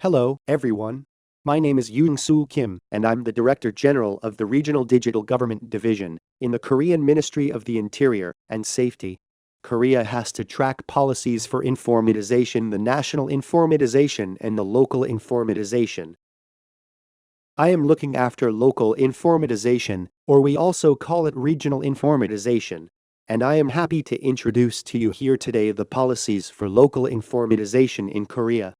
Hello, everyone. My name is Yoon-Soo Kim, and I'm the Director General of the Regional Digital Government Division in the Korean Ministry of the Interior and Safety. Korea has to track policies for informatization, the national informatization, and the local informatization. I am looking after local informatization, or we also call it regional informatization, and I am happy to introduce to you here today the policies for local informatization in Korea.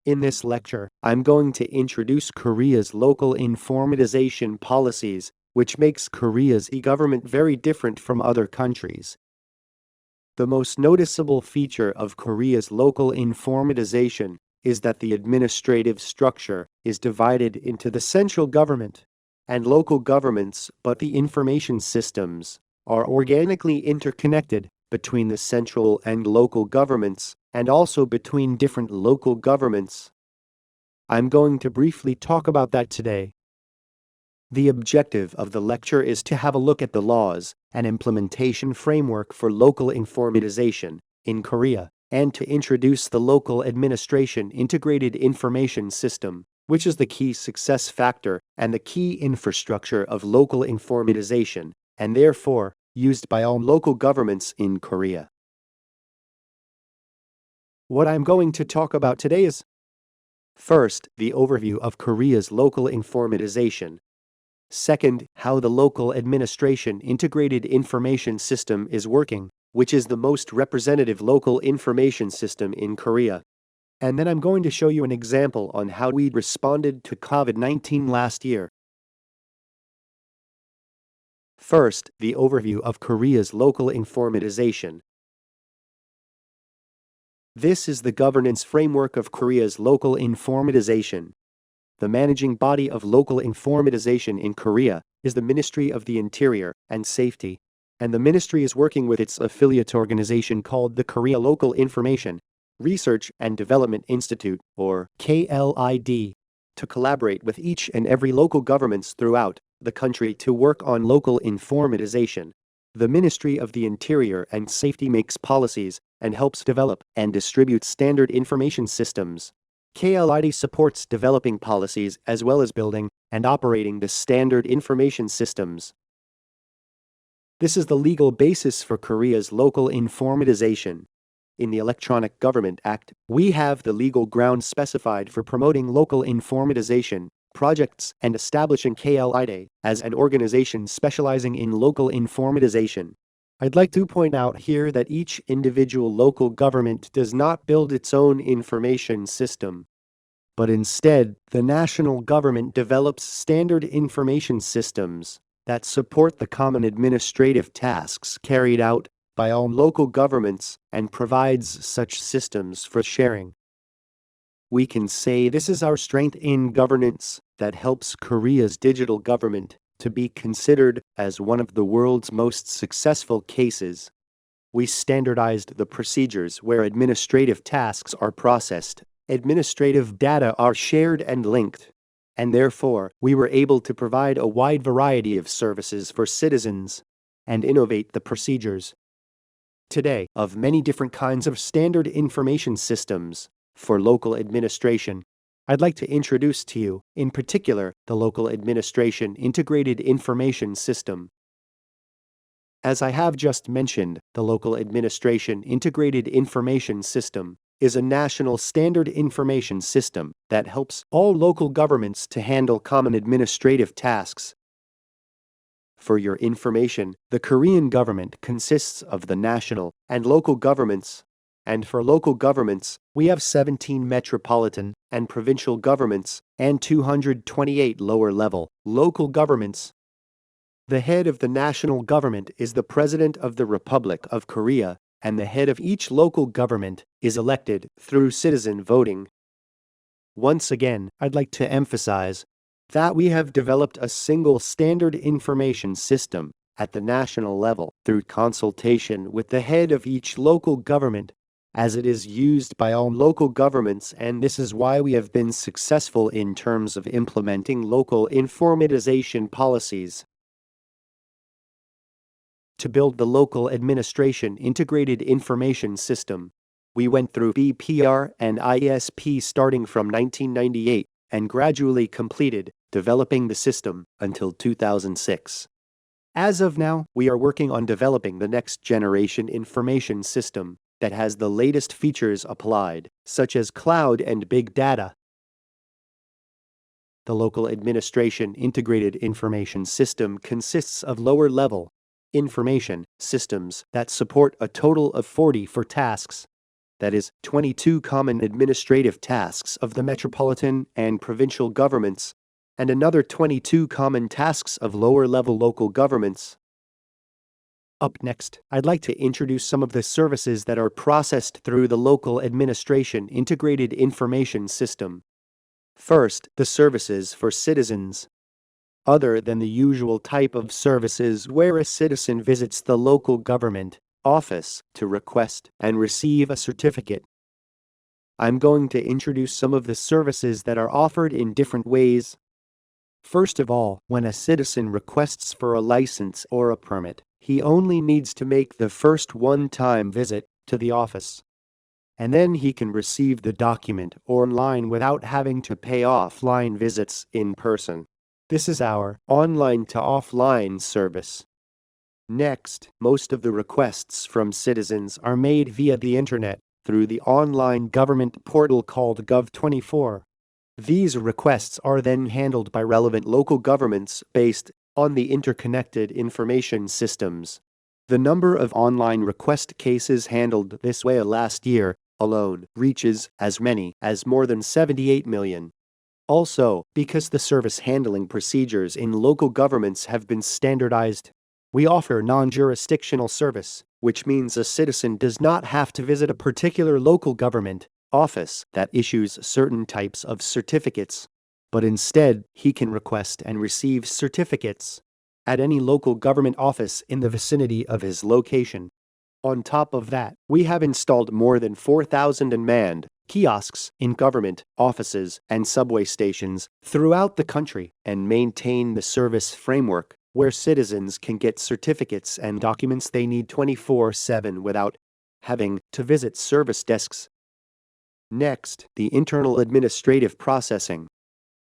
In this lecture, I'm going to introduce Korea's local informatization policies, which makes Korea's e-government very different from other countries. The most noticeable feature of Korea's local informatization is that the administrative structure is divided into the central government and local governments, but the information systems are organically interconnected between the central and local governments and also between different local governments. I'm going to briefly talk about that today. The objective of the lecture is to have a look at the laws and implementation framework for local informatization in Korea and to introduce the local administration integrated information system, which is the key success factor and the key infrastructure of local informatization and therefore used by all local governments in Korea. What I'm going to talk about today is first, the overview of Korea's local informatization. Second, how the local administration integrated information system is working, which is the most representative local information system in Korea. And then I'm going to show you an example on how we responded to COVID-19 last year. First, the overview of Korea's local informatization. This is the governance framework of Korea's local informatization. The managing body of local informatization in Korea is the Ministry of the Interior and Safety, and the ministry is working with its affiliate organization called the Korea Local Information Research and Development Institute, or KLID, to collaborate with each and every local governments throughout the country to work on local informatization. The Ministry of the Interior and Safety makes policies and helps develop and distribute standard information systems. KLID supports developing policies as well as building and operating the standard information systems. This is the legal basis for Korea's local informatization. In the Electronic Government Act, we have the legal ground specified for promoting local informatization projects and establishing KLID as an organization specializing in local informatization. I'd like to point out here that each individual local government does not build its own information system, but instead, the national government develops standard information systems that support the common administrative tasks carried out by all local governments and provides such systems for sharing. We can say this is our strength in governance that helps Korea's digital government to be considered as one of the world's most successful cases. We standardized the procedures where administrative tasks are processed, administrative data are shared and linked, and therefore we were able to provide a wide variety of services for citizens and innovate the procedures today of many different kinds of standard information systems for local administration. I'd like to introduce to you, in particular, the Local Administration Integrated Information System. As I have just mentioned, the Local Administration Integrated Information System is a national standard information system that helps all local governments to handle common administrative tasks. For your information, the Korean government consists of the national and local governments. And for local governments, we have 17 metropolitan and provincial governments and 228 lower-level local governments. The head of the national government is the President of the Republic of Korea, and the head of each local government is elected through citizen voting. Once again, I'd like to emphasize that we have developed a single standard information system at the national level through consultation with the head of each local government, as it is used by all local governments, and this is why we have been successful in terms of implementing local informatization policies. To build the local administration integrated information system, We went through BPR and ISP starting from 1998 and gradually completed developing the system until 2006. As of now, we are working on developing the next generation information system that has the latest features applied, such as cloud and big data. The local administration integrated information system consists of lower-level information systems that support a total of 44 tasks. That is, 22 common administrative tasks of the metropolitan and provincial governments, and another 22 common tasks of lower-level local governments. Up next, I'd like to introduce some of the services that are processed through the local administration integrated information system. First, the services for citizens. Other than the usual type of services where a citizen visits the local government office to request and receive a certificate, I'm going to introduce some of the services that are offered in different ways. First of all, when a citizen requests for a license or a permit, he only needs to make the first one-time visit to the office, and then he can receive the document online without having to pay offline visits in person. This is our online-to-offline service. Next, most of the requests from citizens are made via the internet through the online government portal called Gov24. These requests are then handled by relevant local governments based on the interconnected information systems. The number of online request cases handled this way last year alone reaches as many as more than 78 million. Also, because the service handling procedures in local governments have been standardized, we offer non-jurisdictional service, which means a citizen does not have to visit a particular local government office that issues certain types of certificates, but instead he can request and receive certificates at any local government office in the vicinity of his location. On top of that, we have installed more than 4,000 unmanned kiosks in government offices and subway stations throughout the country and maintain the service framework where citizens can get certificates and documents they need 24/7 without having to visit service desks. Next, the internal administrative processing.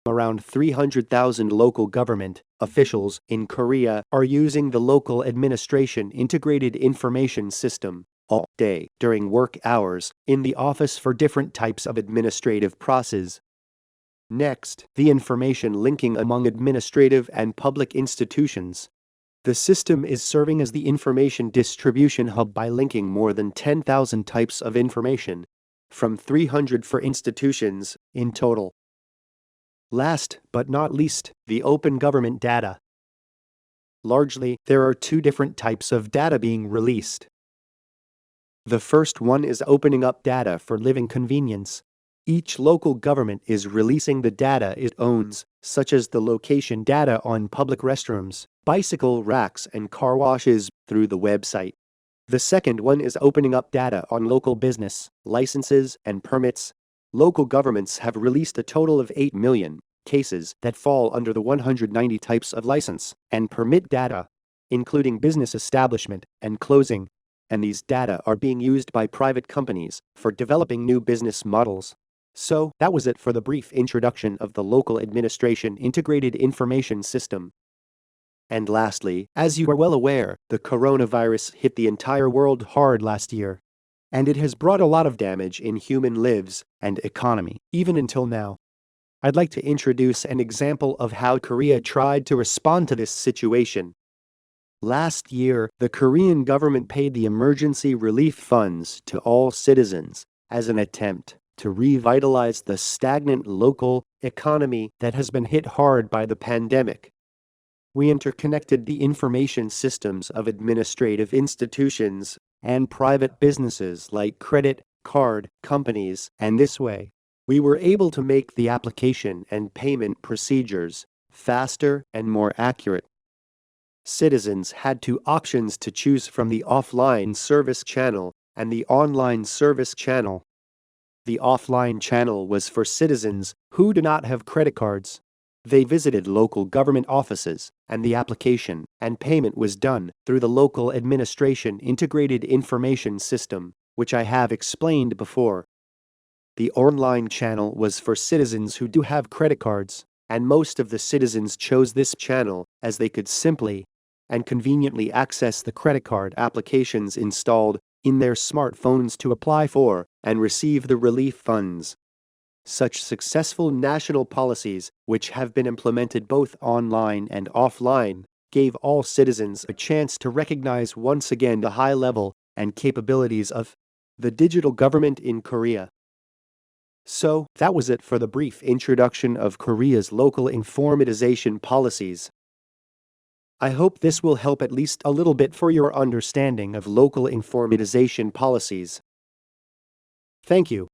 Around 300,000 local government officials in Korea are using the local administration integrated information system all day during work hours in the office for different types of administrative process. Next, the information linking among administrative and public institutions. The system is serving as the information distribution hub by linking more than 10,000 types of information, from 300 for institutions in total. Last but not least, the open government data. Largely, there are two different types of data being released. The first one is opening up data for living convenience. Each local government is releasing the data it owns, such as the location data on public restrooms, bicycle racks, and car washes, through the website. The second one is opening up data on local business, licenses, and permits. Local governments have released a total of 8 million cases that fall under the 190 types of license and permit data, including business establishment and closing, and these data are being used by private companies for developing new business models. So, that was it for the brief introduction of the local administration integrated information system. And lastly, as you are well aware, the coronavirus hit the entire world hard last year, and it has brought a lot of damage in human lives and economy, even until now. I'd like to introduce an example of how Korea tried to respond to this situation. Last year, the Korean government paid the emergency relief funds to all citizens as an attempt to revitalize the stagnant local economy that has been hit hard by the pandemic. We interconnected the information systems of administrative institutions and private businesses like credit card companies, and this way, we were able to make the application and payment procedures faster and more accurate. Citizens had two options to choose from: the offline service channel and the online service channel. The offline channel was for citizens who do not have credit cards. They visited local government offices, and the application and payment was done through the local administration integrated information system, which I have explained before. The online channel was for citizens who do have credit cards, and most of the citizens chose this channel as they could simply and conveniently access the credit card applications installed in their smartphones to apply for and receive the relief funds. Such successful national policies, which have been implemented both online and offline, gave all citizens a chance to recognize once again the high level and capabilities of the digital government in Korea. So, that was it for the brief introduction of Korea's local informatization policies. I hope this will help at least a little bit for your understanding of local informatization policies. Thank you.